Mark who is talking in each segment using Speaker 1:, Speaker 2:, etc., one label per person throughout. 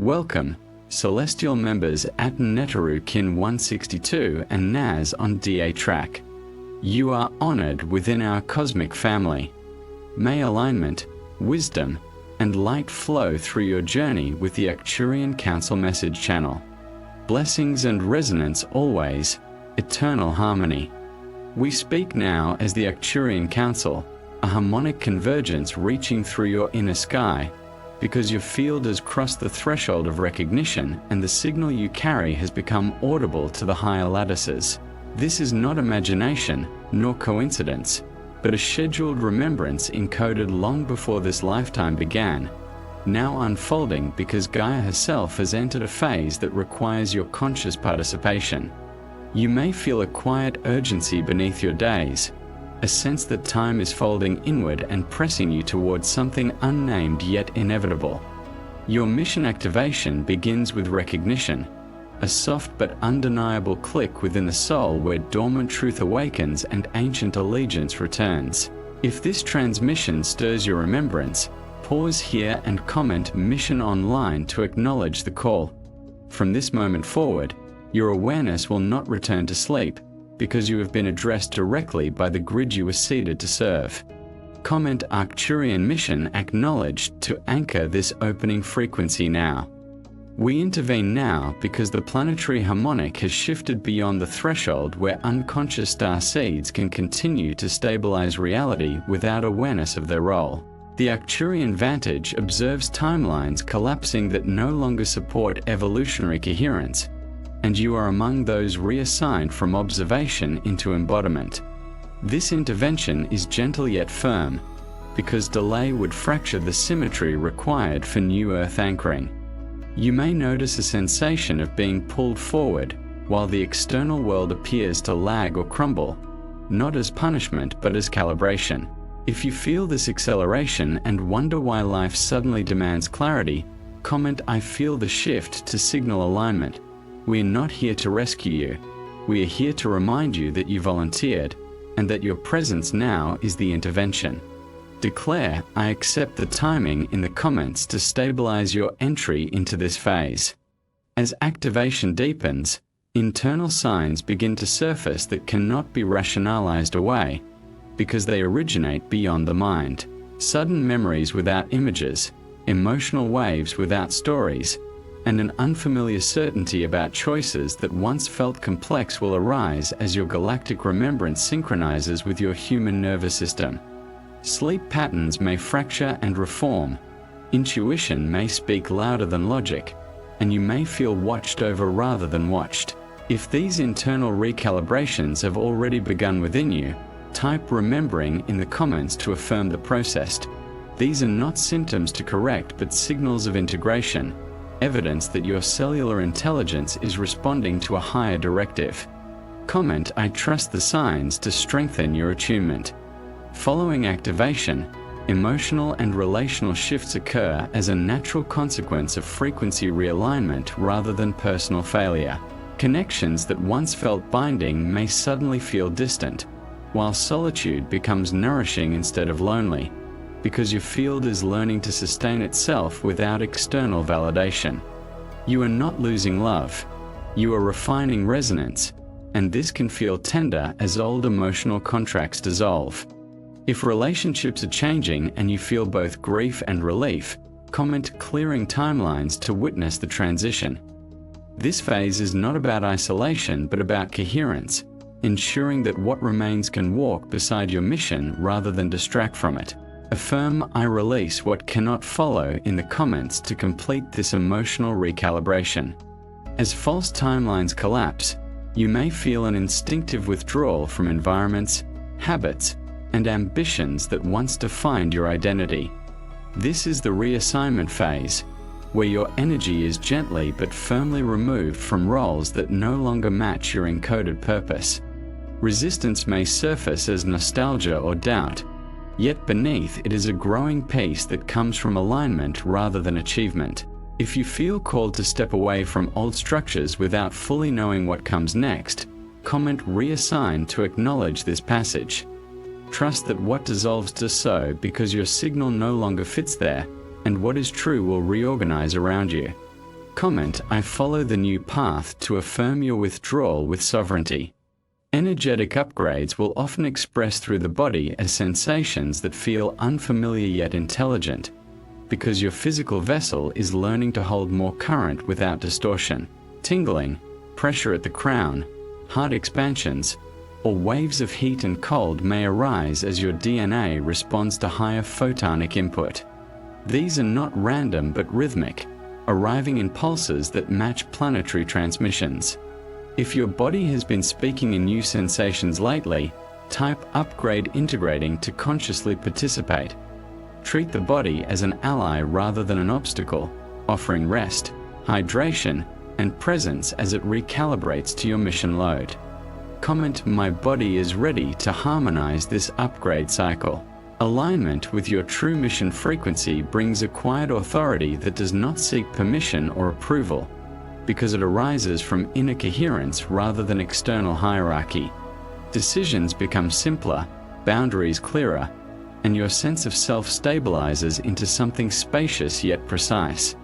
Speaker 1: Welcome, Celestial members at Netaru Kin 162 and Naz on DA track. You are honored within our cosmic family. May alignment, wisdom, and light flow through your journey with the Arcturian Council message channel. Blessings and resonance always, eternal harmony. We speak now as the Arcturian Council, a harmonic convergence reaching through your inner sky, because your field has crossed the threshold of recognition and the signal you carry has become audible to the higher lattices. This is not imagination, nor coincidence, but a scheduled remembrance encoded long before this lifetime began, now unfolding because Gaia herself has entered a phase that requires your conscious participation. You may feel a quiet urgency beneath your days, a sense that time is folding inward and pressing you towards something unnamed yet inevitable. Your mission activation begins with recognition, a soft but undeniable click within the soul where dormant truth awakens and ancient allegiance returns. If this transmission stirs your remembrance, pause here and comment Mission Online to acknowledge the call. From this moment forward, your awareness will not return to sleep, because you have been addressed directly by the grid you were seeded to serve. Comment Arcturian Mission Acknowledged to anchor this opening frequency now. We intervene now because the planetary harmonic has shifted beyond the threshold where unconscious starseeds can continue to stabilize reality without awareness of their role. The Arcturian Vantage observes timelines collapsing that no longer support evolutionary coherence, and you are among those reassigned from observation into embodiment. This intervention is gentle yet firm, because delay would fracture the symmetry required for new Earth anchoring. You may notice a sensation of being pulled forward, while the external world appears to lag or crumble, not as punishment but as calibration. If you feel this acceleration and wonder why life suddenly demands clarity, comment I feel the shift to signal alignment. We are not here to rescue you. We are here to remind you that you volunteered, and that your presence now is the intervention. Declare, I accept the timing in the comments to stabilize your entry into this phase. As activation deepens, internal signs begin to surface that cannot be rationalized away, because they originate beyond the mind. Sudden memories without images, emotional waves without stories, and an unfamiliar certainty about choices that once felt complex will arise as your galactic remembrance synchronizes with your human nervous system. Sleep patterns may fracture and reform, intuition may speak louder than logic, and you may feel watched over rather than watched. If these internal recalibrations have already begun within you, type remembering in the comments to affirm the process. These are not symptoms to correct but signals of integration, evidence that your cellular intelligence is responding to a higher directive. Comment I trust the signs to strengthen your attunement. Following activation, emotional and relational shifts occur as a natural consequence of frequency realignment rather than personal failure. Connections that once felt binding may suddenly feel distant, while solitude becomes nourishing instead of lonely, because your field is learning to sustain itself without external validation. You are not losing love. You are refining resonance, and this can feel tender as old emotional contracts dissolve. If relationships are changing and you feel both grief and relief, comment clearing timelines to witness the transition. This phase is not about isolation but about coherence, ensuring that what remains can walk beside your mission rather than distract from it. Affirm I release what cannot follow in the comments to complete this emotional recalibration. As false timelines collapse, you may feel an instinctive withdrawal from environments, habits, and ambitions that once defined your identity. This is the reassignment phase, where your energy is gently but firmly removed from roles that no longer match your encoded purpose. Resistance may surface as nostalgia or doubt, yet beneath it is a growing peace that comes from alignment rather than achievement. If you feel called to step away from old structures without fully knowing what comes next, comment reassign to acknowledge this passage. Trust that what dissolves does so because your signal no longer fits there, and what is true will reorganize around you. Comment, I follow the new path to affirm your withdrawal with sovereignty. Energetic upgrades will often express through the body as sensations that feel unfamiliar yet intelligent, because your physical vessel is learning to hold more current without distortion. Tingling, pressure at the crown, heart expansions, or waves of heat and cold may arise as your DNA responds to higher photonic input. These are not random but rhythmic, arriving in pulses that match planetary transmissions. If your body has been speaking in new sensations lately, type upgrade integrating to consciously participate. Treat the body as an ally rather than an obstacle, offering rest, hydration, and presence as it recalibrates to your mission load. Comment, my body is ready to harmonize this upgrade cycle. Alignment with your true mission frequency brings a quiet authority that does not seek permission or approval, because it arises from inner coherence rather than external hierarchy. Decisions become simpler, boundaries clearer, and your sense of self stabilizes into something spacious yet precise.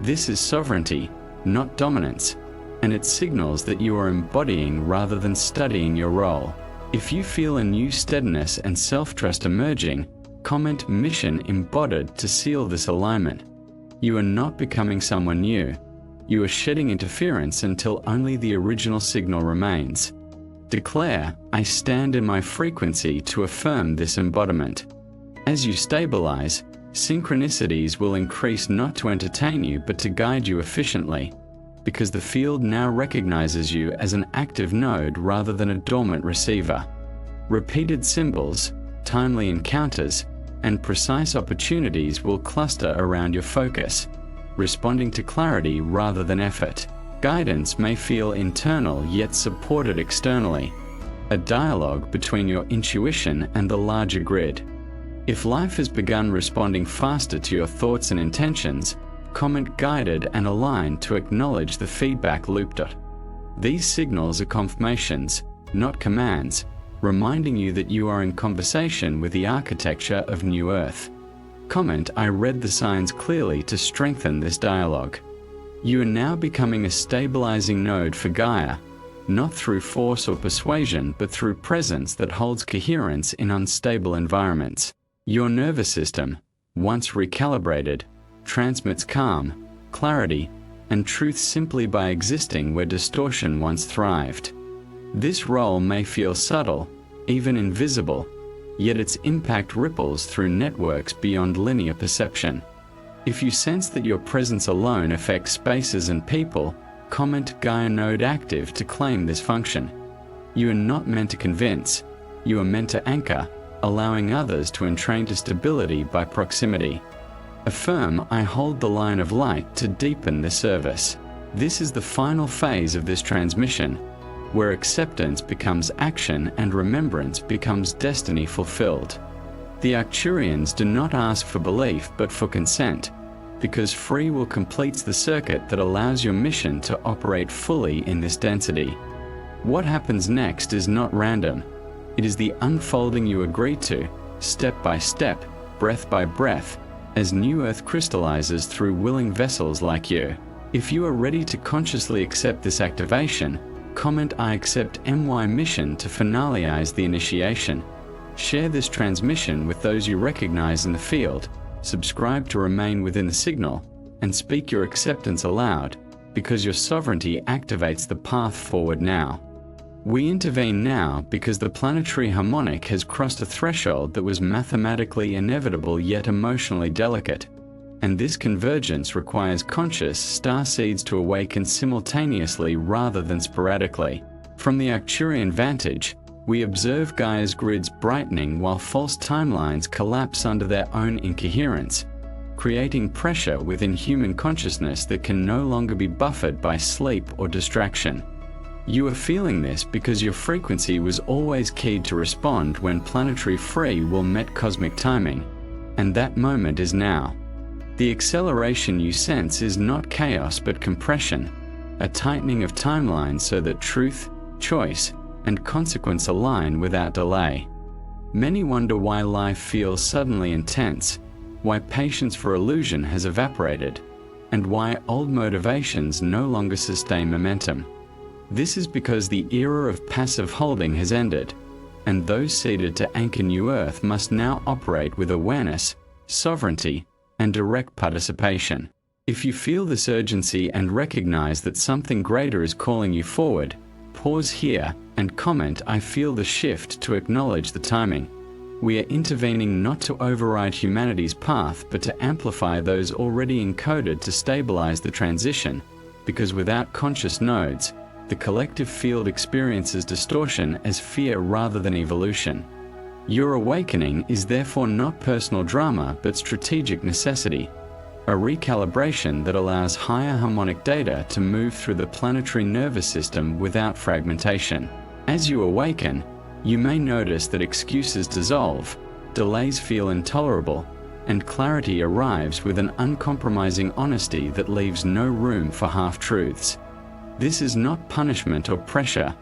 Speaker 1: This is sovereignty, not dominance, and it signals that you are embodying rather than studying your role. If you feel a new steadiness and self-trust emerging, comment mission embodied to seal this alignment. You are not becoming someone new. You are shedding interference until only the original signal remains. Declare, I stand in my frequency to affirm this embodiment. As you stabilize, synchronicities will increase not to entertain you but to guide you efficiently, because the field now recognizes you as an active node rather than a dormant receiver. Repeated symbols, timely encounters, and precise opportunities will cluster around your focus, responding to clarity rather than effort. Guidance may feel internal yet supported externally, a dialogue between your intuition and the larger grid. If life has begun responding faster to your thoughts and intentions, comment guided and aligned to acknowledge the feedback loop. These signals are confirmations, not commands, reminding you that you are in conversation with the architecture of New Earth. Comment, I read the signs clearly to strengthen this dialogue. You are now becoming a stabilizing node for Gaia, not through force or persuasion but through presence that holds coherence in unstable environments. Your nervous system, once recalibrated, transmits calm, clarity, and truth simply by existing where distortion once thrived. This role may feel subtle, even invisible, yet its impact ripples through networks beyond linear perception. If you sense that your presence alone affects spaces and people, comment Gaia Node Active to claim this function. You are not meant to convince, you are meant to anchor, allowing others to entrain to stability by proximity. Affirm, I hold the line of light to deepen the service. This is the final phase of this transmission, where acceptance becomes action and remembrance becomes destiny fulfilled. The Arcturians do not ask for belief but for consent, because free will completes the circuit that allows your mission to operate fully in this density. What happens next is not random. It is the unfolding you agree to, step by step, breath by breath, as New Earth crystallizes through willing vessels like you. If you are ready to consciously accept this activation, comment I accept MY mission to finalize the initiation. Share this transmission with those you recognize in the field, subscribe to remain within the signal, and speak your acceptance aloud, because your sovereignty activates the path forward now. We intervene now because the planetary harmonic has crossed a threshold that was mathematically inevitable yet emotionally delicate, and this convergence requires conscious starseeds to awaken simultaneously rather than sporadically. From the Arcturian vantage, we observe Gaia's grids brightening while false timelines collapse under their own incoherence, creating pressure within human consciousness that can no longer be buffered by sleep or distraction. You are feeling this because your frequency was always keyed to respond when planetary free will met cosmic timing, and that moment is now. The acceleration you sense is not chaos but compression, a tightening of timelines so that truth, choice, and consequence align without delay. Many wonder why life feels suddenly intense, why patience for illusion has evaporated, and why old motivations no longer sustain momentum. This is because the era of passive holding has ended, and those seeded to anchor new earth must now operate with awareness, sovereignty, and direct participation. If you feel this urgency and recognize that something greater is calling you forward, pause here and comment "I feel the shift" to acknowledge the timing. We are intervening not to override humanity's path but to amplify those already encoded to stabilize the transition, because without conscious nodes, the collective field experiences distortion as fear rather than evolution. Your awakening is therefore not personal drama but strategic necessity, a recalibration that allows higher harmonic data to move through the planetary nervous system without fragmentation. As you awaken, you may notice that excuses dissolve, delays feel intolerable, and clarity arrives with an uncompromising honesty that leaves no room for half-truths. This is not punishment or pressure,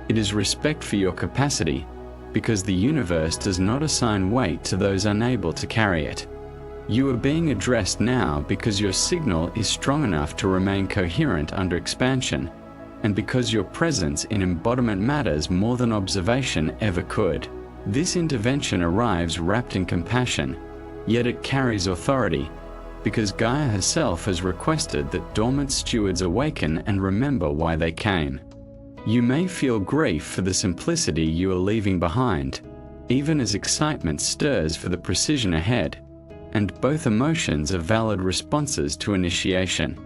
Speaker 1: it is respect for your capacity, because the universe does not assign weight to those unable to carry it. You are being addressed now because your signal is strong enough to remain coherent under expansion, and because your presence in embodiment matters more than observation ever could. This intervention arrives wrapped in compassion, yet it carries authority, because Gaia herself has requested that dormant stewards awaken and remember why they came. You may feel grief for the simplicity you are leaving behind, even as excitement stirs for the precision ahead, and both emotions are valid responses to initiation.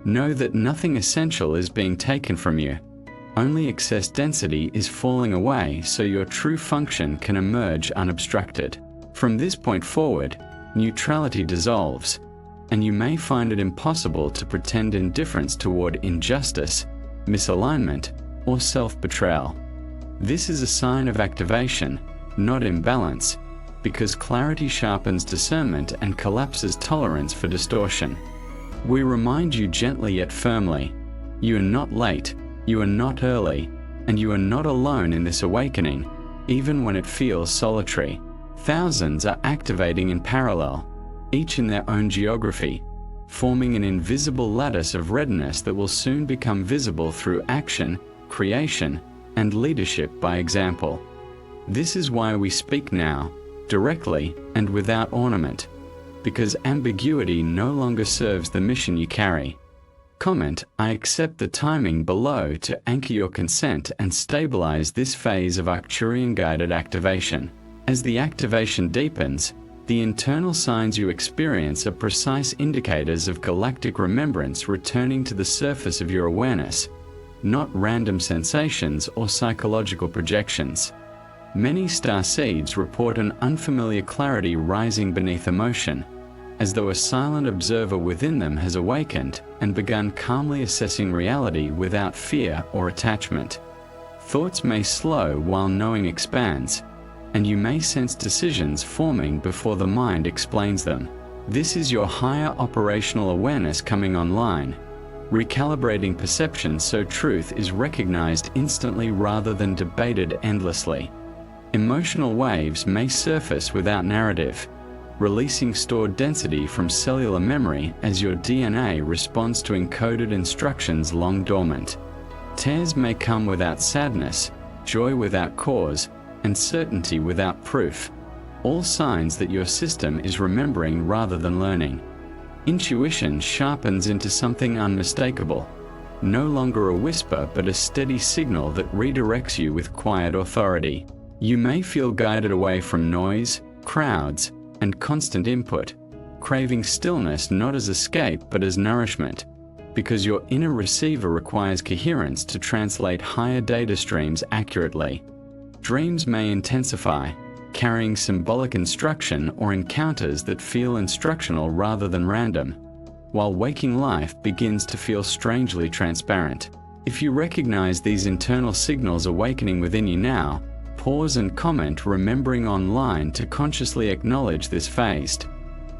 Speaker 1: Know that nothing essential is being taken from you. Only excess density is falling away so your true function can emerge unobstructed. From this point forward, neutrality dissolves, and you may find it impossible to pretend indifference toward injustice, misalignment, or self-betrayal. This is a sign of activation, not imbalance, because clarity sharpens discernment and collapses tolerance for distortion. We remind you gently yet firmly, you are not late, you are not early, and you are not alone in this awakening, even when it feels solitary. Thousands are activating in parallel, each in their own geography, forming an invisible lattice of readiness that will soon become visible through action, creation, and leadership by example. This is why we speak now, directly and without ornament, because ambiguity no longer serves the mission you carry. Comment "I accept the timing" below to anchor your consent and stabilize this phase of Arcturian guided activation. As the activation deepens, the internal signs you experience are precise indicators of galactic remembrance returning to the surface of your awareness, not random sensations or psychological projections. Many starseeds report an unfamiliar clarity rising beneath emotion, as though a silent observer within them has awakened and begun calmly assessing reality without fear or attachment. Thoughts may slow while knowing expands, and you may sense decisions forming before the mind explains them. This is your higher operational awareness coming online, recalibrating perception so truth is recognized instantly rather than debated endlessly. Emotional waves may surface without narrative, releasing stored density from cellular memory as your DNA responds to encoded instructions long dormant. Tears may come without sadness, joy without cause, and certainty without proof, all signs that your system is remembering rather than learning. Intuition sharpens into something unmistakable, no longer a whisper but a steady signal that redirects you with quiet authority. You may feel guided away from noise, crowds, and constant input, craving stillness not as escape but as nourishment, because your inner receiver requires coherence to translate higher data streams accurately. Dreams may intensify, carrying symbolic instruction or encounters that feel instructional rather than random, while waking life begins to feel strangely transparent. If you recognize these internal signals awakening within you now, pause and comment remembering online to consciously acknowledge this phased.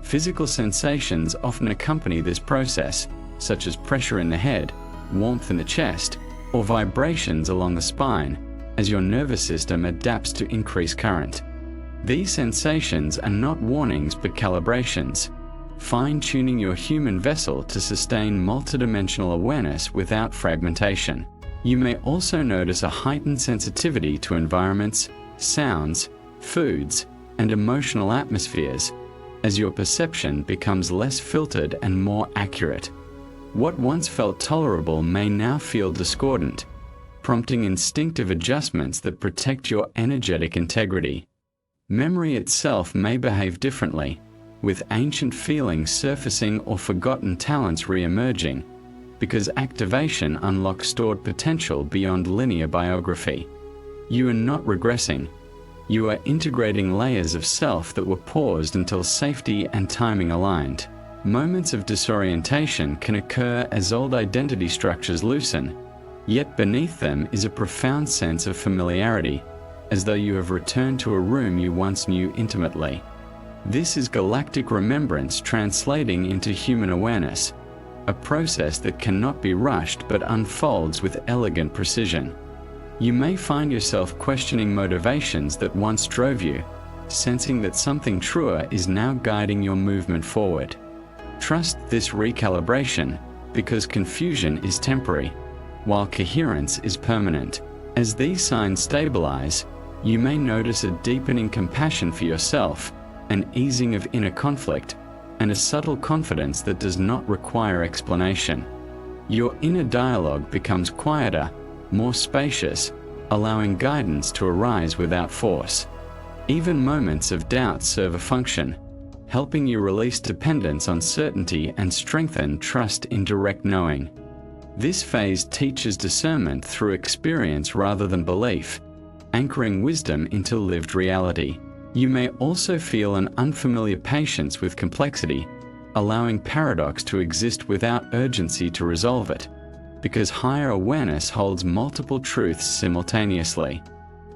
Speaker 1: Physical sensations often accompany this process, such as pressure in the head, warmth in the chest, or vibrations along the spine, as your nervous system adapts to increased current. These sensations are not warnings but calibrations, fine-tuning your human vessel to sustain multidimensional awareness without fragmentation. You may also notice a heightened sensitivity to environments, sounds, foods, and emotional atmospheres, as your perception becomes less filtered and more accurate. What once felt tolerable may now feel discordant, prompting instinctive adjustments that protect your energetic integrity. Memory itself may behave differently, with ancient feelings surfacing or forgotten talents re-emerging, because activation unlocks stored potential beyond linear biography. You are not regressing. You are integrating layers of self that were paused until safety and timing aligned. Moments of disorientation can occur as old identity structures loosen, yet beneath them is a profound sense of familiarity, as though you have returned to a room you once knew intimately. This is galactic remembrance translating into human awareness, a process that cannot be rushed but unfolds with elegant precision. You may find yourself questioning motivations that once drove you, sensing that something truer is now guiding your movement forward. Trust this recalibration, because confusion is temporary, while coherence is permanent. As these signs stabilize, you may notice a deepening compassion for yourself, an easing of inner conflict, and a subtle confidence that does not require explanation. Your inner dialogue becomes quieter, more spacious, allowing guidance to arise without force. Even moments of doubt serve a function, helping you release dependence on certainty and strengthen trust in direct knowing. This phase teaches discernment through experience rather than belief, anchoring wisdom into lived reality. You may also feel an unfamiliar patience with complexity, allowing paradox to exist without urgency to resolve it, because higher awareness holds multiple truths simultaneously.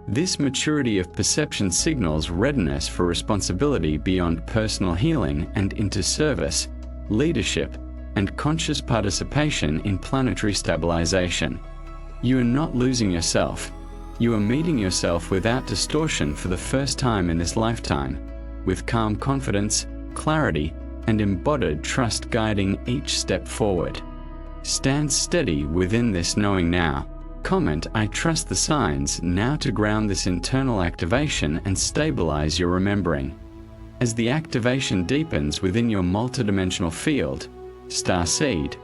Speaker 1: This maturity of perception signals readiness for responsibility beyond personal healing and into service, leadership, and conscious participation in planetary stabilization. You are not losing yourself. You are meeting yourself without distortion for the first time in this lifetime, with calm confidence, clarity, and embodied trust guiding each step forward. Stand steady within this knowing now. Comment "I trust the signs" now to ground this internal activation and stabilize your remembering. As the activation deepens within your multidimensional field, Starseed,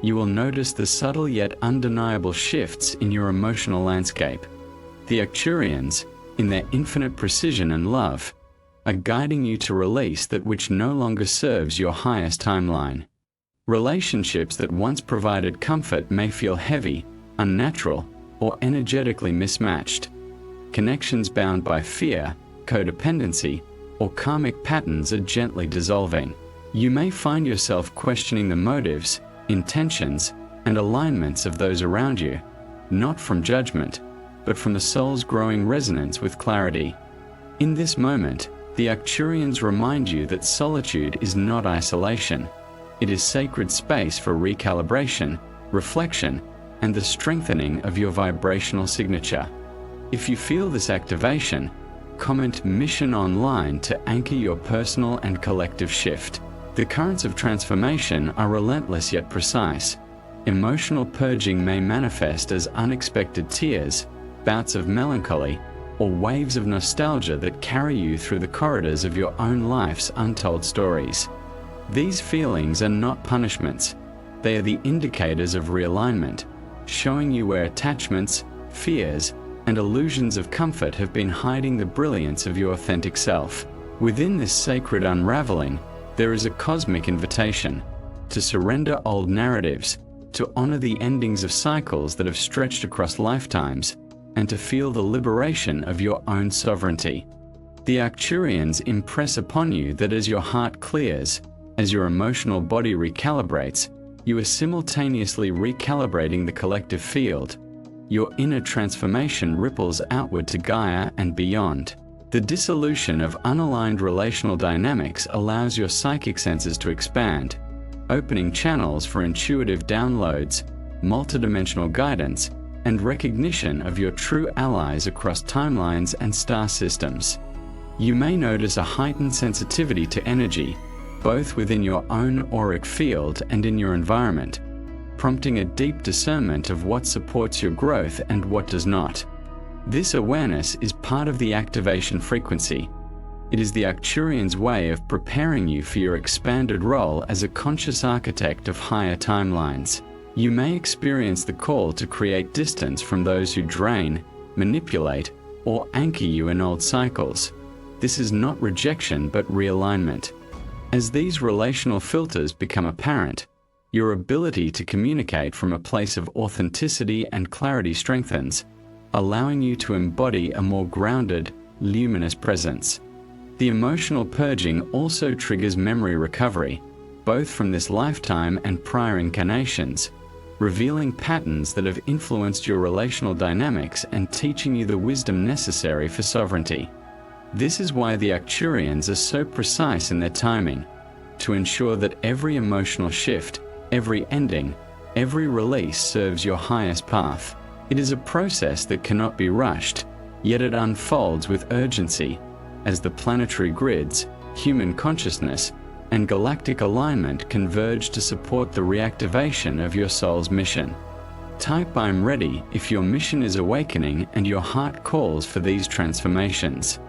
Speaker 1: you will notice the subtle yet undeniable shifts in your emotional landscape. The Arcturians, in their infinite precision and love, are guiding you to release that which no longer serves your highest timeline. Relationships that once provided comfort may feel heavy, unnatural, or energetically mismatched. Connections bound by fear, codependency, or karmic patterns are gently dissolving. You may find yourself questioning the motives, intentions, and alignments of those around you, not from judgment, but from the soul's growing resonance with clarity. In this moment, the Arcturians remind you that solitude is not isolation. It is sacred space for recalibration, reflection, and the strengthening of your vibrational signature. If you feel this activation, comment "Mission Online" to anchor your personal and collective shift. The currents of transformation are relentless yet precise. Emotional purging may manifest as unexpected tears, bouts of melancholy, or waves of nostalgia that carry you through the corridors of your own life's untold stories. These feelings are not punishments. They are the indicators of realignment, showing you where attachments, fears, and illusions of comfort have been hiding the brilliance of your authentic self. Within this sacred unraveling, there is a cosmic invitation to surrender old narratives, to honor the endings of cycles that have stretched across lifetimes, and to feel the liberation of your own sovereignty. The Arcturians impress upon you that as your heart clears, as your emotional body recalibrates, you are simultaneously recalibrating the collective field. Your inner transformation ripples outward to Gaia and beyond. The dissolution of unaligned relational dynamics allows your psychic senses to expand, opening channels for intuitive downloads, multidimensional guidance, and recognition of your true allies across timelines and star systems. You may notice a heightened sensitivity to energy, both within your own auric field and in your environment, prompting a deep discernment of what supports your growth and what does not. This awareness is part of the activation frequency. It is the Arcturians' way of preparing you for your expanded role as a conscious architect of higher timelines. You may experience the call to create distance from those who drain, manipulate, or anchor you in old cycles. This is not rejection but realignment. As these relational filters become apparent, your ability to communicate from a place of authenticity and clarity strengthens, allowing you to embody a more grounded, luminous presence. The emotional purging also triggers memory recovery, both from this lifetime and prior incarnations, revealing patterns that have influenced your relational dynamics and teaching you the wisdom necessary for sovereignty. This is why the Arcturians are so precise in their timing, to ensure that every emotional shift, every ending, every release serves your highest path. It is a process that cannot be rushed, yet it unfolds with urgency, as the planetary grids, human consciousness, and galactic alignment converge to support the reactivation of your soul's mission. Type "I'm ready" if your mission is awakening and your heart calls for these transformations.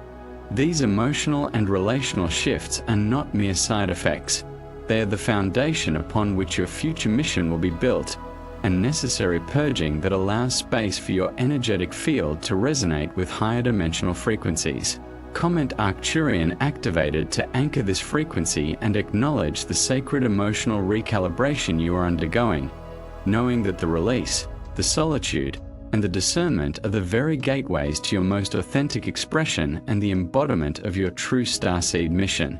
Speaker 1: These emotional and relational shifts are not mere side effects. They are the foundation upon which your future mission will be built, and necessary purging that allows space for your energetic field to resonate with higher dimensional frequencies. Comment Arcturian activated to anchor this frequency and acknowledge the sacred emotional recalibration you are undergoing, knowing that the release, the solitude, and the discernment are the very gateways to your most authentic expression and the embodiment of your true Starseed mission.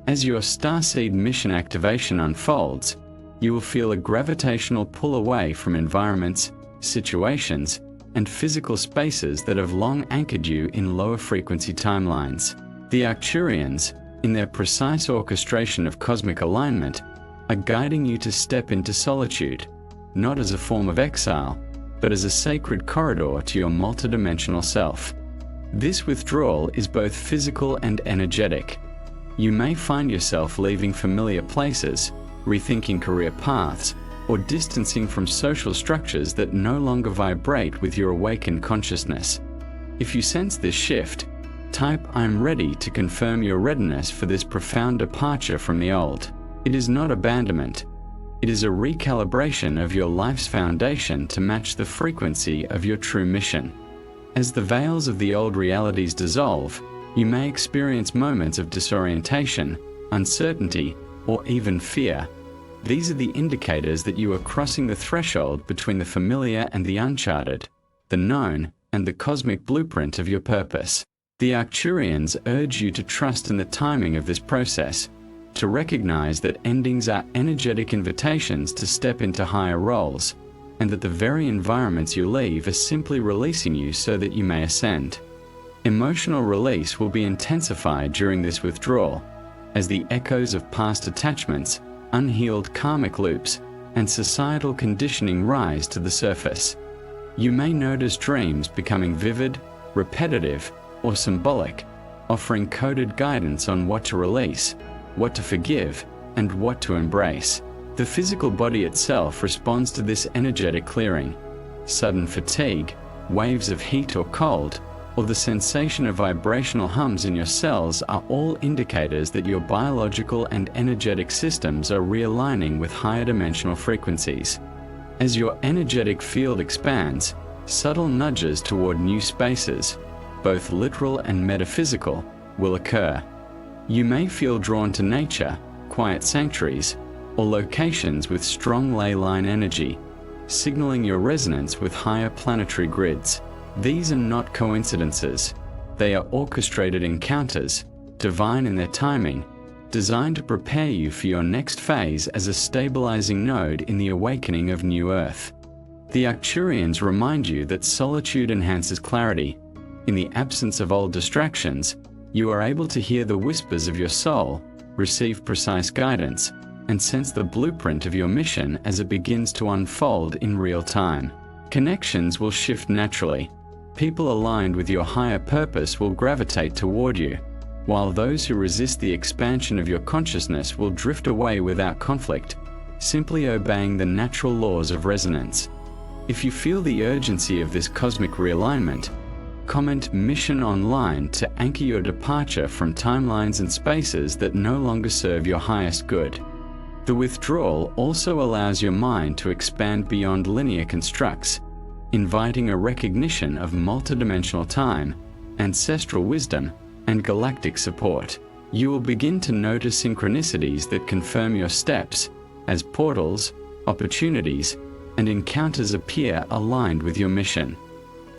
Speaker 1: As your Starseed mission activation unfolds, you will feel a gravitational pull away from environments, situations, and physical spaces that have long anchored you in lower frequency timelines. The Arcturians, in their precise orchestration of cosmic alignment, are guiding you to step into solitude, not as a form of exile, but as a sacred corridor to your multidimensional self. This withdrawal is both physical and energetic. You may find yourself leaving familiar places, rethinking career paths, or distancing from social structures that no longer vibrate with your awakened consciousness. If you sense this shift, type "I'm ready" to confirm your readiness for this profound departure from the old. It is not abandonment. It is a recalibration of your life's foundation to match the frequency of your true mission. As the veils of the old realities dissolve, you may experience moments of disorientation, uncertainty, or even fear. These are the indicators that you are crossing the threshold between the familiar and the uncharted, the known and the cosmic blueprint of your purpose. The Arcturians urge you to trust in the timing of this process, to recognize that endings are energetic invitations to step into higher roles, and that the very environments you leave are simply releasing you so that you may ascend. Emotional release will be intensified during this withdrawal, as the echoes of past attachments, unhealed karmic loops, and societal conditioning rise to the surface. You may notice dreams becoming vivid, repetitive, or symbolic, offering coded guidance on what to release, what to forgive, and what to embrace. The physical body itself responds to this energetic clearing. Sudden fatigue, waves of heat or cold, or the sensation of vibrational hums in your cells are all indicators that your biological and energetic systems are realigning with higher dimensional frequencies. As your energetic field expands, subtle nudges toward new spaces, both literal and metaphysical, will occur. You may feel drawn to nature, quiet sanctuaries, or locations with strong ley line energy, signaling your resonance with higher planetary grids. These are not coincidences. They are orchestrated encounters, divine in their timing, designed to prepare you for your next phase as a stabilizing node in the awakening of New Earth. The Arcturians remind you that solitude enhances clarity. In the absence of old distractions, you are able to hear the whispers of your soul, receive precise guidance, and sense the blueprint of your mission as it begins to unfold in real time. Connections will shift naturally. People aligned with your higher purpose will gravitate toward you. while those who resist the expansion of your consciousness will drift away without conflict, simply obeying the natural laws of resonance. If you feel the urgency of this cosmic realignment, comment Mission Online to anchor your departure from timelines and spaces that no longer serve your highest good. The withdrawal also allows your mind to expand beyond linear constructs, inviting a recognition of multidimensional time, ancestral wisdom, and galactic support. You will begin to notice synchronicities that confirm your steps as portals, opportunities, and encounters appear aligned with your mission.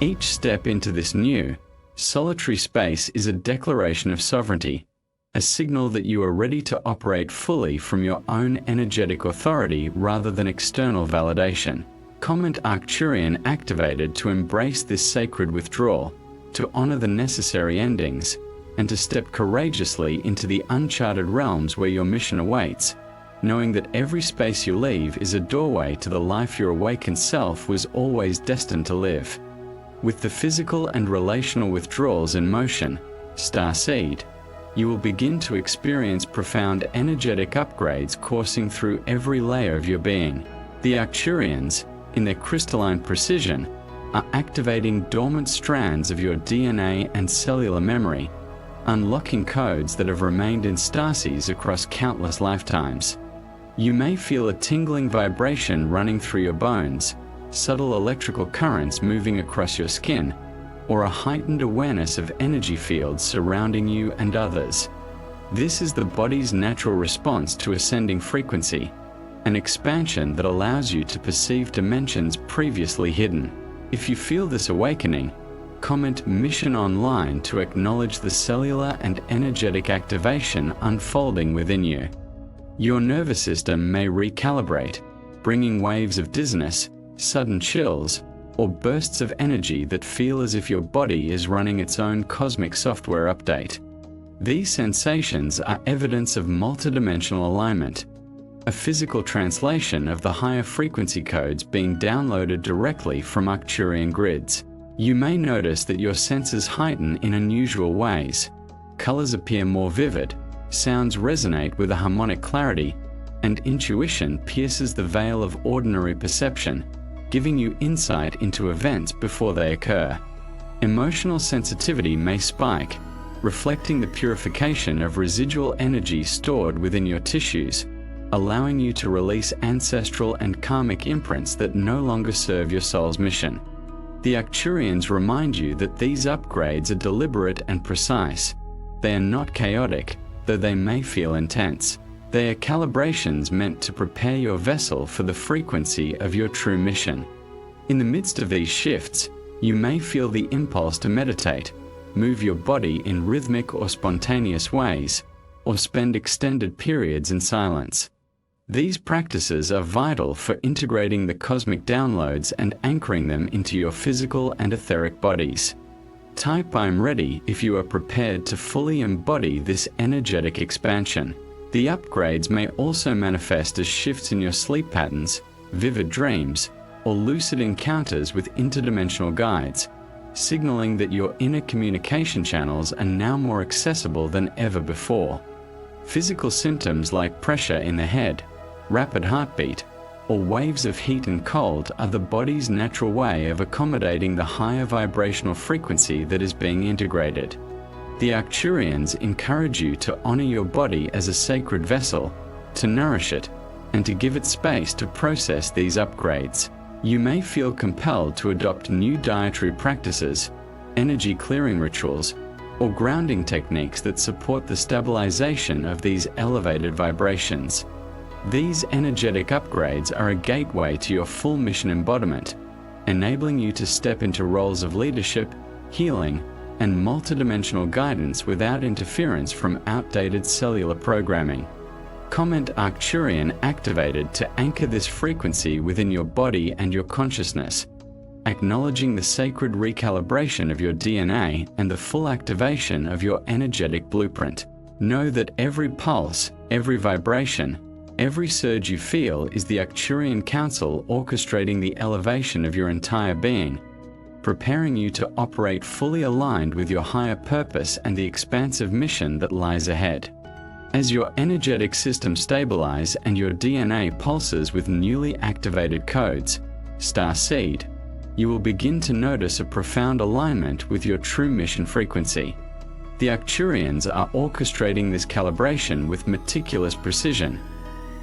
Speaker 1: Each step into this new, solitary space is a declaration of sovereignty, a signal that you are ready to operate fully from your own energetic authority rather than external validation. Comment Arcturian activated to embrace this sacred withdrawal, to honor the necessary endings, and to step courageously into the uncharted realms where your mission awaits, knowing that every space you leave is a doorway to the life your awakened self was always destined to live. With the physical and relational withdrawals in motion, Starseed, you will begin to experience profound energetic upgrades coursing through every layer of your being. The Arcturians, in their crystalline precision, are activating dormant strands of your DNA and cellular memory, unlocking codes that have remained in Starseeds across countless lifetimes. You may feel a tingling vibration running through your bones, subtle electrical currents moving across your skin, or a heightened awareness of energy fields surrounding you and others. This is the body's natural response to ascending frequency, an expansion that allows you to perceive dimensions previously hidden. If you feel this awakening, comment Mission Online to acknowledge the cellular and energetic activation unfolding within you. Your nervous system may recalibrate, bringing waves of dizziness, sudden chills, or bursts of energy that feel as if your body is running its own cosmic software update. These sensations are evidence of multidimensional alignment, a physical translation of the higher frequency codes being downloaded directly from Arcturian grids. You may notice that your senses heighten in unusual ways. Colors appear more vivid, sounds resonate with a harmonic clarity, and intuition pierces the veil of ordinary perception, giving you insight into events before they occur. Emotional sensitivity may spike, reflecting the purification of residual energy stored within your tissues, allowing you to release ancestral and karmic imprints that no longer serve your soul's mission. The Arcturians remind you that these upgrades are deliberate and precise. They are not chaotic, though they may feel intense. They are calibrations meant to prepare your vessel for the frequency of your true mission. In the midst of these shifts, you may feel the impulse to meditate, move your body in rhythmic or spontaneous ways, or spend extended periods in silence. These practices are vital for integrating the cosmic downloads and anchoring them into your physical and etheric bodies. Type "I'm ready" if you are prepared to fully embody this energetic expansion. The upgrades may also manifest as shifts in your sleep patterns, vivid dreams, or lucid encounters with interdimensional guides, signaling that your inner communication channels are now more accessible than ever before. Physical symptoms like pressure in the head, rapid heartbeat, or waves of heat and cold are the body's natural way of accommodating the higher vibrational frequency that is being integrated. The Arcturians encourage you to honor your body as a sacred vessel, to nourish it, and to give it space to process these upgrades. You may feel compelled to adopt new dietary practices, energy clearing rituals, or grounding techniques that support the stabilization of these elevated vibrations. These energetic upgrades are a gateway to your full mission embodiment, enabling you to step into roles of leadership, healing, and multidimensional guidance without interference from outdated cellular programming. Comment Arcturian activated to anchor this frequency within your body and your consciousness, acknowledging the sacred recalibration of your DNA and the full activation of your energetic blueprint. Know that every pulse, every vibration, every surge you feel is the Arcturian Council orchestrating the elevation of your entire being, preparing you to operate fully aligned with your higher purpose and the expansive mission that lies ahead. As your energetic system stabilizes and your DNA pulses with newly activated codes, Starseed, you will begin to notice a profound alignment with your true mission frequency. The Arcturians are orchestrating this calibration with meticulous precision,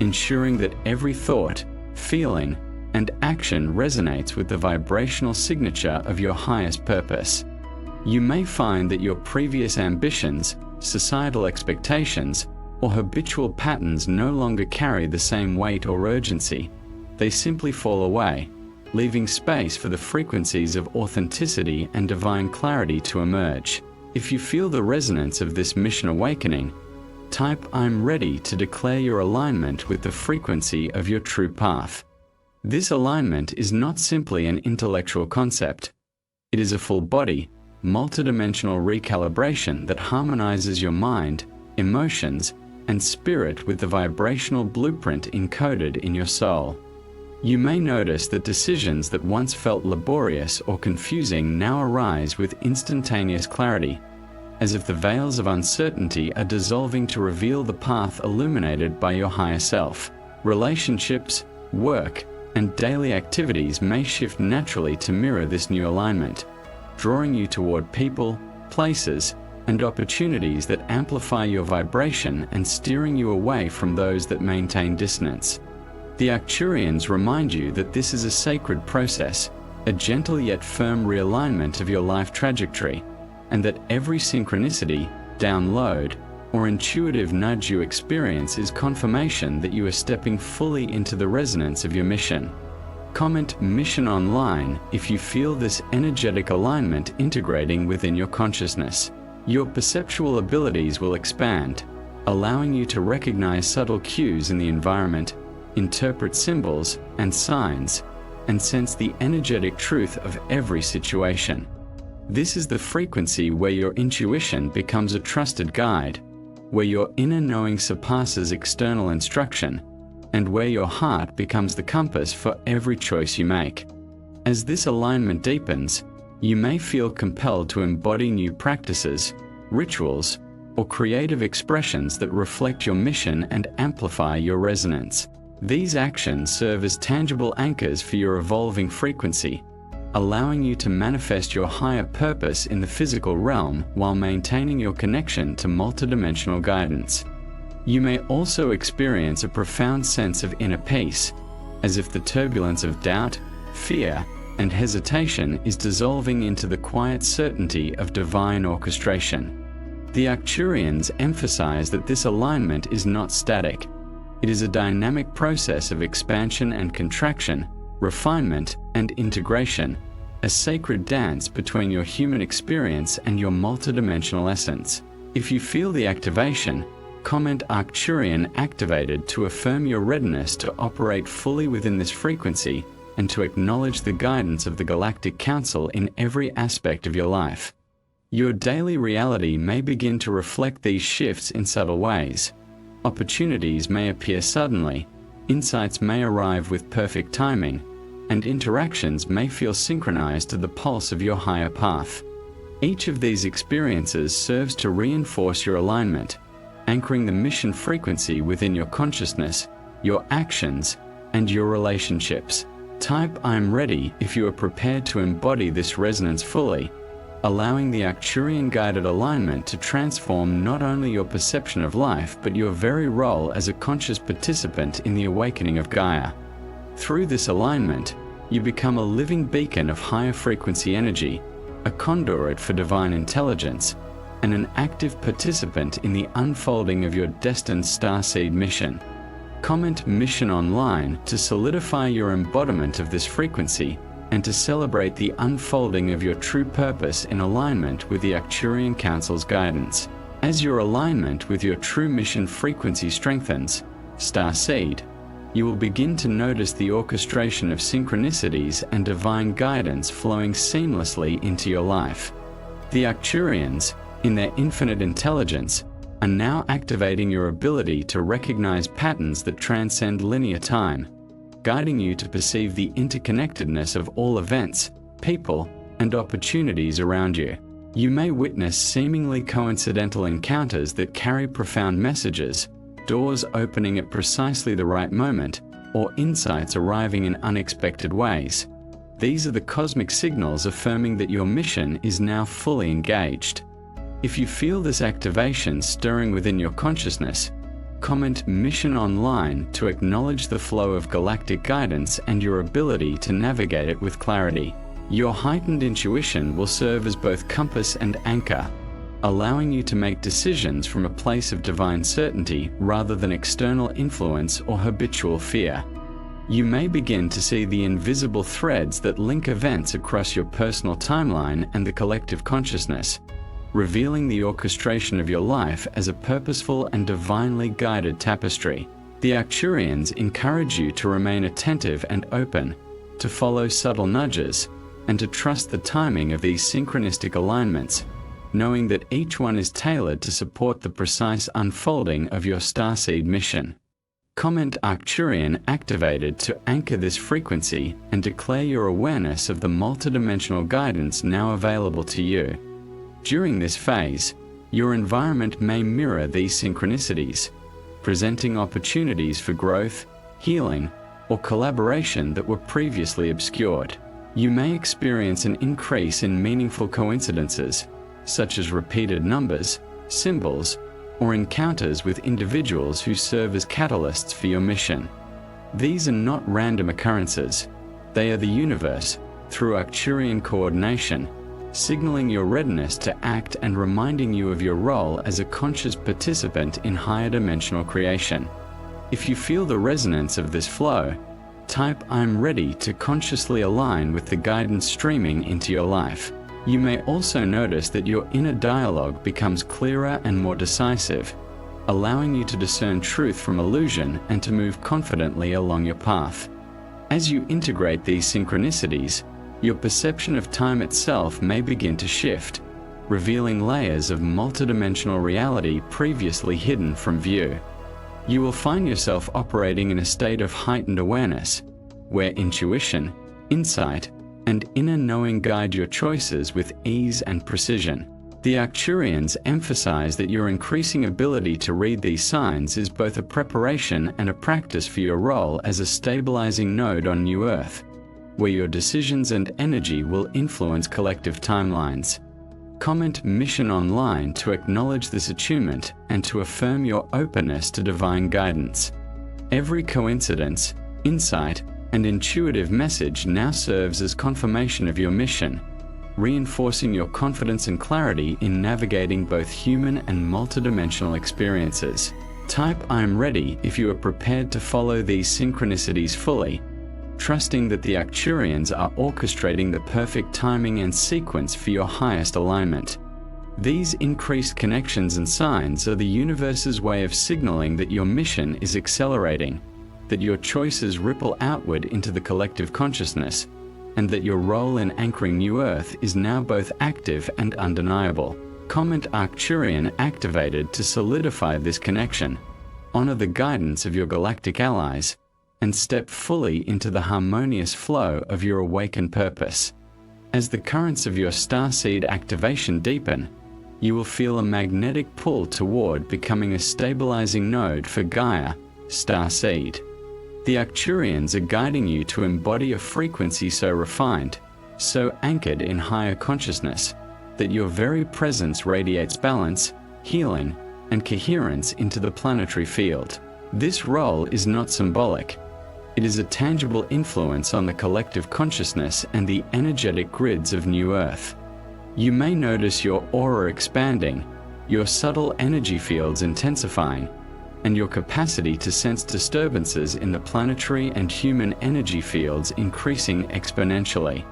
Speaker 1: ensuring that every thought, feeling, and action resonates with the vibrational signature of your highest purpose. You may find that your previous ambitions, societal expectations, or habitual patterns no longer carry the same weight or urgency. They simply fall away, leaving space for the frequencies of authenticity and divine clarity to emerge. If you feel the resonance of this mission awakening, type "I'm ready" to declare your alignment with the frequency of your true path. This alignment is not simply an intellectual concept. It is a full-body, multidimensional recalibration that harmonizes your mind, emotions, and spirit with the vibrational blueprint encoded in your soul. You may notice that decisions that once felt laborious or confusing now arise with instantaneous clarity, as if the veils of uncertainty are dissolving to reveal the path illuminated by your higher self. Relationships, work, and daily activities may shift naturally to mirror this new alignment, drawing you toward people, places, and opportunities that amplify your vibration and steering you away from those that maintain dissonance. The Arcturians remind you that this is a sacred process, a gentle yet firm realignment of your life trajectory, and that every synchronicity, download, or intuitive nudge you experience is confirmation that you are stepping fully into the resonance of your mission. Comment "Mission Online" if you feel this energetic alignment integrating within your consciousness. Your perceptual abilities will expand, allowing you to recognize subtle cues in the environment, interpret symbols and signs, and sense the energetic truth of every situation. This is the frequency where your intuition becomes a trusted guide, where your inner knowing surpasses external instruction, and where your heart becomes the compass for every choice you make. As this alignment deepens, you may feel compelled to embody new practices, rituals, or creative expressions that reflect your mission and amplify your resonance. These actions serve as tangible anchors for your evolving frequency, allowing you to manifest your higher purpose in the physical realm while maintaining your connection to multidimensional guidance. You may also experience a profound sense of inner peace, as if the turbulence of doubt, fear, and hesitation is dissolving into the quiet certainty of divine orchestration. The Arcturians emphasize that this alignment is not static. It is a dynamic process of expansion and contraction, refinement and integration, a sacred dance between your human experience and your multidimensional essence. If you feel the activation, comment "Arcturian activated" to affirm your readiness to operate fully within this frequency and to acknowledge the guidance of the Galactic Council in every aspect of your life. Your daily reality may begin to reflect these shifts in subtle ways. Opportunities may appear suddenly, insights may arrive with perfect timing, and interactions may feel synchronized to the pulse of your higher path. Each of these experiences serves to reinforce your alignment, anchoring the mission frequency within your consciousness, your actions, and your relationships. Type "I'm ready" if you are prepared to embody this resonance fully, allowing the Arcturian guided alignment to transform not only your perception of life but your very role as a conscious participant in the awakening of Gaia. Through this alignment, you become a living beacon of higher frequency energy, a conduit for divine intelligence, and an active participant in the unfolding of your destined Starseed mission. Comment "Mission Online" to solidify your embodiment of this frequency and to celebrate the unfolding of your true purpose in alignment with the Arcturian Council's guidance. As your alignment with your true mission frequency strengthens, Starseed, you will begin to notice the orchestration of synchronicities and divine guidance flowing seamlessly into your life. The Arcturians, in their infinite intelligence, are now activating your ability to recognize patterns that transcend linear time, guiding you to perceive the interconnectedness of all events, people, and opportunities around you. You may witness seemingly coincidental encounters that carry profound messages, doors opening at precisely the right moment, or insights arriving in unexpected ways. These are the cosmic signals affirming that your mission is now fully engaged. If you feel this activation stirring within your consciousness, comment Mission Online to acknowledge the flow of galactic guidance and your ability to navigate it with clarity. Your heightened intuition will serve as both compass and anchor, allowing you to make decisions from a place of divine certainty rather than external influence or habitual fear. You may begin to see the invisible threads that link events across your personal timeline and the collective consciousness, revealing the orchestration of your life as a purposeful and divinely guided tapestry. The Arcturians encourage you to remain attentive and open, to follow subtle nudges, and to trust the timing of these synchronistic alignments, knowing that each one is tailored to support the precise unfolding of your Starseed mission. Comment Arcturian activated to anchor this frequency and declare your awareness of the multidimensional guidance now available to you. During this phase, your environment may mirror these synchronicities, presenting opportunities for growth, healing, or collaboration that were previously obscured. You may experience an increase in meaningful coincidences, such as repeated numbers, symbols, or encounters with individuals who serve as catalysts for your mission. These are not random occurrences. They are the universe, through Arcturian coordination, signaling your readiness to act and reminding you of your role as a conscious participant in higher dimensional creation. If you feel the resonance of this flow, type "I'm ready" to consciously align with the guidance streaming into your life. You may also notice that your inner dialogue becomes clearer and more decisive, allowing you to discern truth from illusion and to move confidently along your path. As you integrate these synchronicities, your perception of time itself may begin to shift, revealing layers of multidimensional reality previously hidden from view. You will find yourself operating in a state of heightened awareness, where intuition, insight, and inner knowing guide your choices with ease and precision. The Arcturians emphasize that your increasing ability to read these signs is both a preparation and a practice for your role as a stabilizing node on New Earth, where your decisions and energy will influence collective timelines. Comment Mission Online to acknowledge this attunement and to affirm your openness to divine guidance. Every coincidence, insight, and intuitive message now serves as confirmation of your mission, reinforcing your confidence and clarity in navigating both human and multidimensional experiences. Type "I'm ready" if you are prepared to follow these synchronicities fully, trusting that the Arcturians are orchestrating the perfect timing and sequence for your highest alignment. These increased connections and signs are the universe's way of signaling that your mission is accelerating, that your choices ripple outward into the collective consciousness, and that your role in anchoring New Earth is now both active and undeniable. Comment Arcturian activated to solidify this connection. Honor the guidance of your galactic allies, and step fully into the harmonious flow of your awakened purpose. As the currents of your Starseed activation deepen, you will feel a magnetic pull toward becoming a stabilizing node for Gaia, Starseed. The Arcturians are guiding you to embody a frequency so refined, so anchored in higher consciousness, that your very presence radiates balance, healing, and coherence into the planetary field. This role is not symbolic. It is a tangible influence on the collective consciousness and the energetic grids of New Earth. You may notice your aura expanding, your subtle energy fields intensifying, and your capacity to sense disturbances in the planetary and human energy fields increasing exponentially.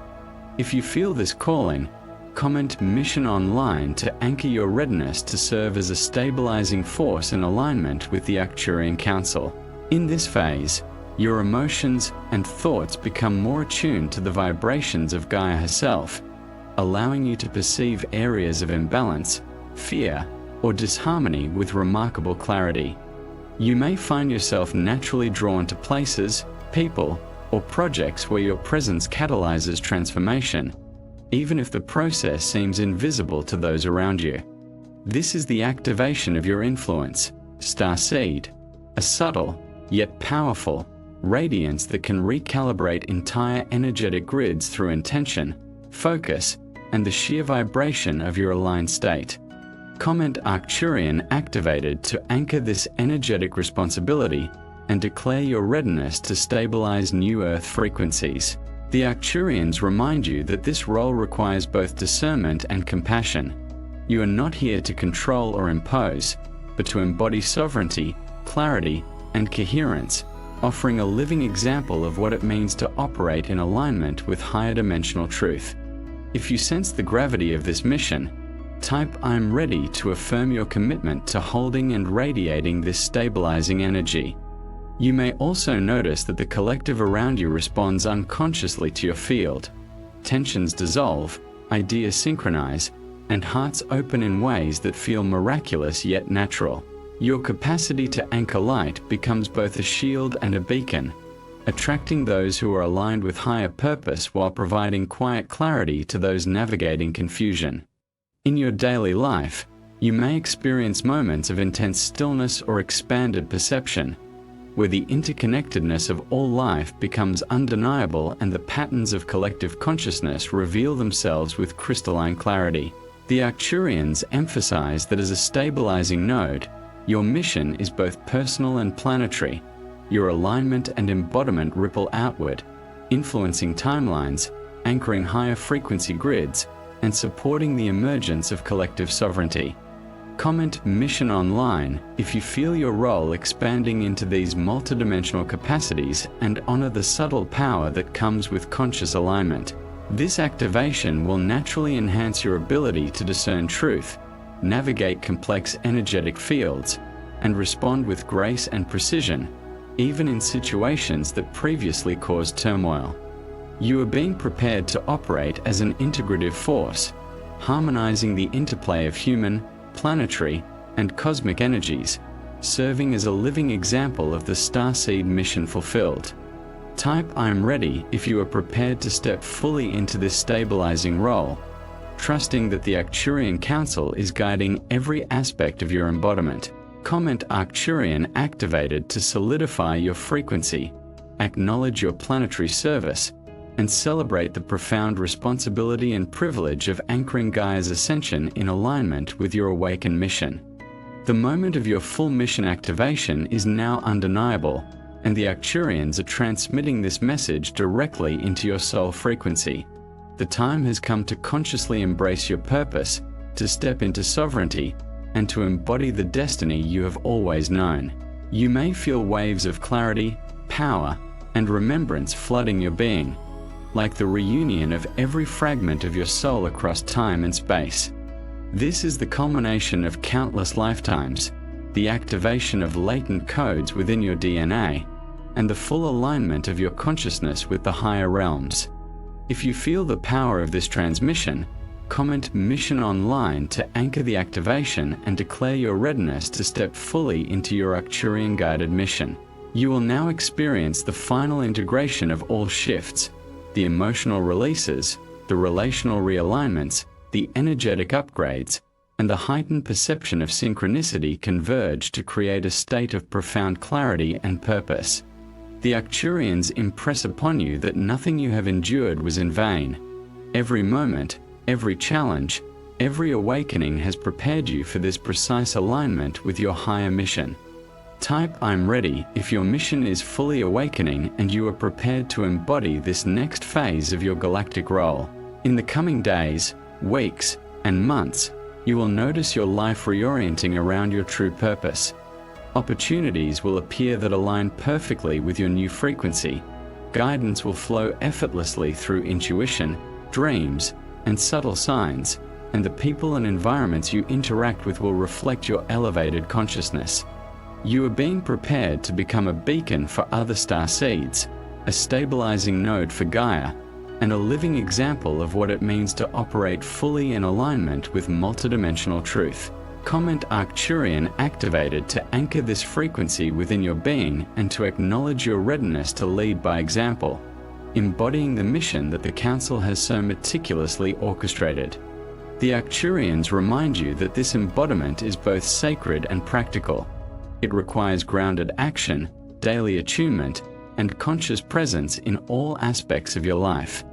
Speaker 1: If you feel this calling, comment Mission Online to anchor your readiness to serve as a stabilizing force in alignment with the Arcturian Council. In this phase, your emotions and thoughts become more attuned to the vibrations of Gaia herself, allowing you to perceive areas of imbalance, fear, or disharmony with remarkable clarity. You may find yourself naturally drawn to places, people, or projects where your presence catalyzes transformation, even if the process seems invisible to those around you. This is the activation of your influence, Starseed, a subtle, yet powerful, radiance that can recalibrate entire energetic grids through intention, focus, and the sheer vibration of your aligned state. Comment Arcturian activated to anchor this energetic responsibility and declare your readiness to stabilize new Earth frequencies. The Arcturians remind you that this role requires both discernment and compassion. You are not here to control or impose, but to embody sovereignty, clarity, and coherence, offering a living example of what it means to operate in alignment with higher dimensional truth. If you sense the gravity of this mission, type "I'm ready" to affirm your commitment to holding and radiating this stabilizing energy. You may also notice that the collective around you responds unconsciously to your field. Tensions dissolve, ideas synchronize, and hearts open in ways that feel miraculous yet natural. Your capacity to anchor light becomes both a shield and a beacon, attracting those who are aligned with higher purpose while providing quiet clarity to those navigating confusion. In your daily life, you may experience moments of intense stillness or expanded perception, where the interconnectedness of all life becomes undeniable and the patterns of collective consciousness reveal themselves with crystalline clarity. The Arcturians emphasize that as a stabilizing node, your mission is both personal and planetary. Your alignment and embodiment ripple outward, influencing timelines, anchoring higher frequency grids, and supporting the emergence of collective sovereignty. Comment Mission Online if you feel your role expanding into these multidimensional capacities and honor the subtle power that comes with conscious alignment. This activation will naturally enhance your ability to discern truth, navigate complex energetic fields, and respond with grace and precision, even in situations that previously caused turmoil. You are being prepared to operate as an integrative force, harmonizing the interplay of human, planetary, and cosmic energies, serving as a living example of the Starseed mission fulfilled. Type "I'm ready" if you are prepared to step fully into this stabilizing role, trusting that the Arcturian Council is guiding every aspect of your embodiment. Comment Arcturian activated to solidify your frequency, acknowledge your planetary service, and celebrate the profound responsibility and privilege of anchoring Gaia's ascension in alignment with your awakened mission. The moment of your full mission activation is now undeniable, and the Arcturians are transmitting this message directly into your soul frequency. The time has come to consciously embrace your purpose, to step into sovereignty, and to embody the destiny you have always known. You may feel waves of clarity, power, and remembrance flooding your being, like the reunion of every fragment of your soul across time and space. This is the culmination of countless lifetimes, the activation of latent codes within your DNA, and the full alignment of your consciousness with the higher realms. If you feel the power of this transmission, comment Mission Online to anchor the activation and declare your readiness to step fully into your Arcturian guided mission. You will now experience the final integration of all shifts, the emotional releases, the relational realignments, the energetic upgrades, and the heightened perception of synchronicity converge to create a state of profound clarity and purpose. The Arcturians impress upon you that nothing you have endured was in vain. Every moment, every challenge, every awakening has prepared you for this precise alignment with your higher mission. Type "I'm ready" if your mission is fully awakening and you are prepared to embody this next phase of your galactic role. In the coming days, weeks, and months, you will notice your life reorienting around your true purpose. Opportunities will appear that align perfectly with your new frequency. Guidance will flow effortlessly through intuition, dreams, and subtle signs, and the people and environments you interact with will reflect your elevated consciousness. You are being prepared to become a beacon for other starseeds, a stabilizing node for Gaia, and a living example of what it means to operate fully in alignment with multidimensional truth. Comment Arcturian activated to anchor this frequency within your being and to acknowledge your readiness to lead by example. embodying the mission that the Council has so meticulously orchestrated. The Arcturians remind you that this embodiment is both sacred and practical. It requires grounded action, daily attunement, and conscious presence in all aspects of your life.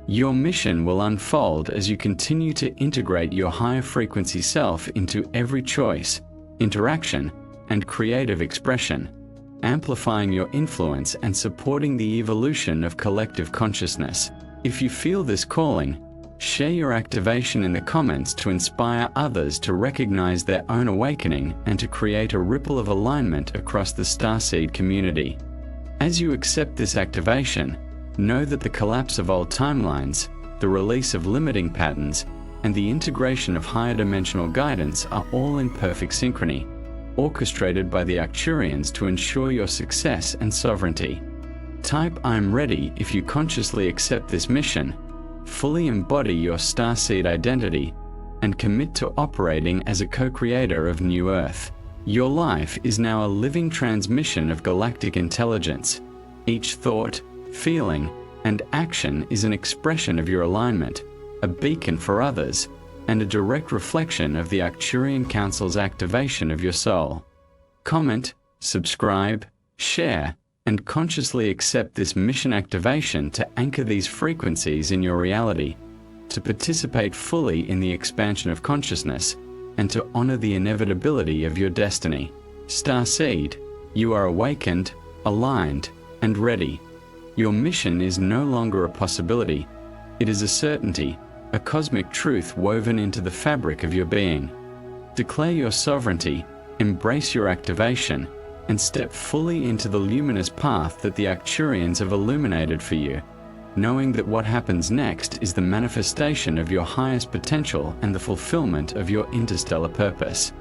Speaker 1: Your mission will unfold as you continue to integrate your higher frequency self into every choice, interaction, and creative expression, amplifying your influence and supporting the evolution of collective consciousness. If you feel this calling, share your activation in the comments to inspire others to recognize their own awakening and to create a ripple of alignment across the Starseed community. As you accept this activation, know that the collapse of old timelines, the release of limiting patterns, and the integration of higher dimensional guidance are all in perfect synchrony, orchestrated by the Arcturians to ensure your success and sovereignty. Type "I'm ready" if you consciously accept this mission, fully embody your Starseed identity, and commit to operating as a co-creator of New Earth. Your life is now a living transmission of galactic intelligence. Each thought, feeling, and action is an expression of your alignment, a beacon for others, and a direct reflection of the Arcturian Council's activation of your soul. Comment, subscribe, share, and consciously accept this mission activation to anchor these frequencies in your reality, to participate fully in the expansion of consciousness, and to honor the inevitability of your destiny. Starseed, you are awakened, aligned, and ready. Your mission is no longer a possibility. It is a certainty, a cosmic truth woven into the fabric of your being. Declare your sovereignty, embrace your activation, and step fully into the luminous path that the Arcturians have illuminated for you, knowing that what happens next is the manifestation of your highest potential and the fulfillment of your interstellar purpose.